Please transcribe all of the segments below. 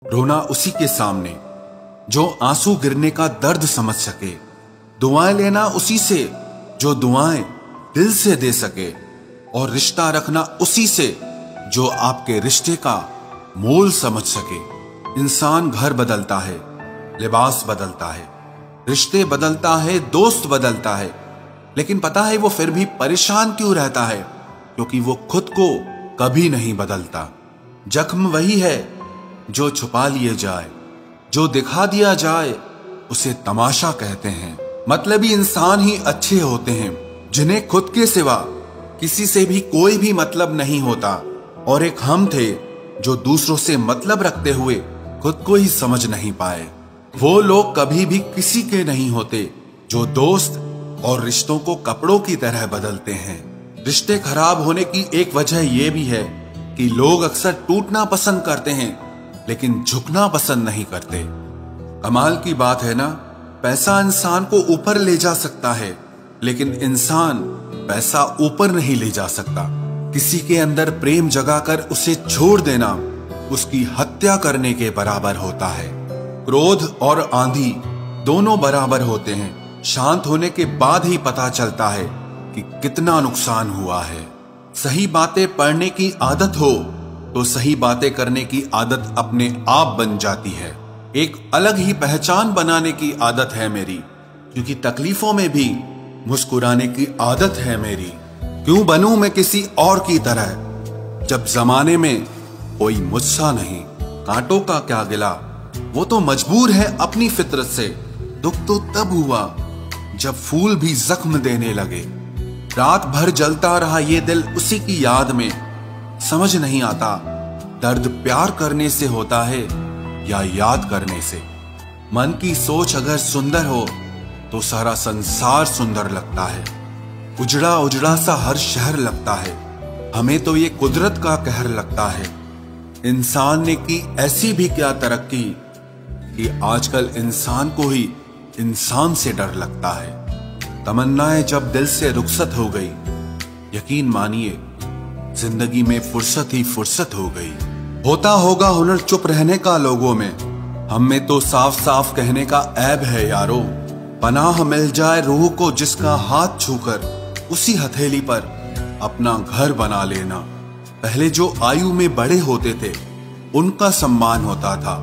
रोना उसी के सामने जो आंसू गिरने का दर्द समझ सके, दुआएं लेना उसी से जो दुआएं दिल से दे सके, और रिश्ता रखना उसी से जो आपके रिश्ते का मोल समझ सके। इंसान घर बदलता है, लिबास बदलता है, रिश्ते बदलता है, दोस्त बदलता है, लेकिन पता है वो फिर भी परेशान क्यों रहता है? क्योंकि वो खुद को कभी नहीं बदलता। जख्म वही है जो छुपा लिए जाए, जो दिखा दिया जाए उसे तमाशा कहते हैं। मतलबी इंसान ही अच्छे होते हैं जिन्हें खुद के सिवा किसी से भी कोई भी मतलब नहीं होता। और एक हम थे जो दूसरों से मतलब रखते हुए खुद को ही समझ नहीं पाए। वो लोग कभी भी किसी के नहीं होते जो दोस्त और रिश्तों को कपड़ों की तरह बदलते हैं। रिश्ते खराब होने की एक वजह यह भी है कि लोग अक्सर टूटना पसंद करते हैं लेकिन झुकना पसंद नहीं करते। कमाल की बात है ना, पैसा इंसान को ऊपर ले जा सकता है लेकिन इंसान पैसा ऊपर नहीं ले जा सकता। किसी के अंदर प्रेम जगाकर उसे छोड़ देना उसकी हत्या करने के बराबर होता है। क्रोध और आंधी दोनों बराबर होते हैं। शांत होने के बाद ही पता चलता है कि कितना नुकसान हुआ है। सही बातें पढ़ने की आदत हो तो सही बातें करने की आदत अपने आप बन जाती है। एक अलग ही पहचान बनाने की आदत है मेरी, क्योंकि तकलीफों में भी मुस्कुराने की आदत है मेरी। क्यों बनूं मैं किसी और की तरह जब जमाने में कोई मुझसा नहीं। कांटों का क्या गिला, वो तो मजबूर है अपनी फितरत से। दुख तो तब हुआ जब फूल भी जख्म देने लगे। रात भर जलता रहा ये दिल उसी की याद में। समझ नहीं आता दर्द प्यार करने से होता है या याद करने से। मन की सोच अगर सुंदर हो तो सारा संसार सुंदर लगता है। उजड़ा उजड़ा सा हर शहर लगता है। हमें तो ये कुदरत का कहर लगता है। इंसान ने की ऐसी भी क्या तरक्की कि आजकल इंसान को ही इंसान से डर लगता है। तमन्नाएं जब दिल से रुखसत हो गई, यकीन मानिए जिंदगी में फुर्सत ही फुर्सत हो गई। होता होगा हुनर चुप रहने का लोगों में, हम में तो साफ साफ कहने का ऐब है यारो। पनाह मिल जाए रूह को जिसका हाथ छूकर उसी हथेली पर अपना घर बना लेना। पहले जो आयु में बड़े होते थे उनका सम्मान होता था,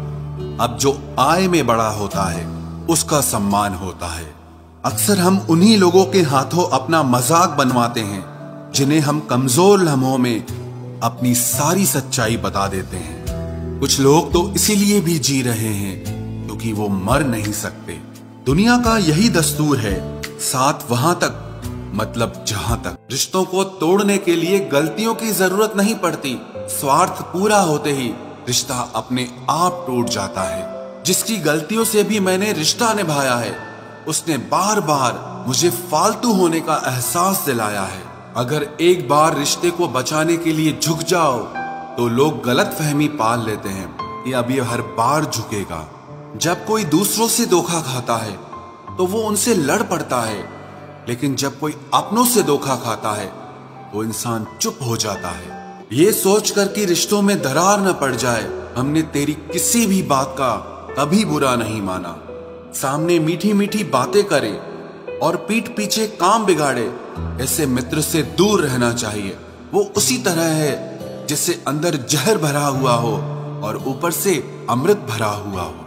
अब जो आय में बड़ा होता है उसका सम्मान होता है। अक्सर हम उन्हीं लोगों के हाथों अपना मजाक बनवाते हैं जिन्हें हम कमजोर लम्हों में अपनी सारी सच्चाई बता देते हैं। कुछ लोग तो इसीलिए भी जी रहे हैं क्योंकि वो मर नहीं सकते। दुनिया का यही दस्तूर है, साथ वहां तक मतलब जहां तक। रिश्तों को तोड़ने के लिए गलतियों की जरूरत नहीं पड़ती। स्वार्थ पूरा होते ही रिश्ता अपने आप टूट जाता है। जिसकी गलतियों से भी मैंने रिश्ता निभाया है उसने बार बार मुझे फालतू होने का एहसास दिलाया है। अगर एक बार रिश्ते को बचाने के लिए झुक जाओ तो लोग गलत फहमी पाल लेते हैं कि अब ये हर बार झुकेगा। जब कोई दूसरों से धोखा खाता है तो वो उनसे लड़ पड़ता है, लेकिन जब कोई अपनों से धोखा खाता है तो इंसान चुप हो जाता है। ये सोचकर कि रिश्तों में दरार न पड़ जाए, हमने तेरी किसी भी बात का कभी बुरा नहीं माना। सामने मीठी मीठी बातें करे और पीठ पीछे काम बिगाड़े, ऐसे मित्र से दूर रहना चाहिए। वो उसी तरह है जिससे अंदर जहर भरा हुआ हो और ऊपर से अमृत भरा हुआ हो।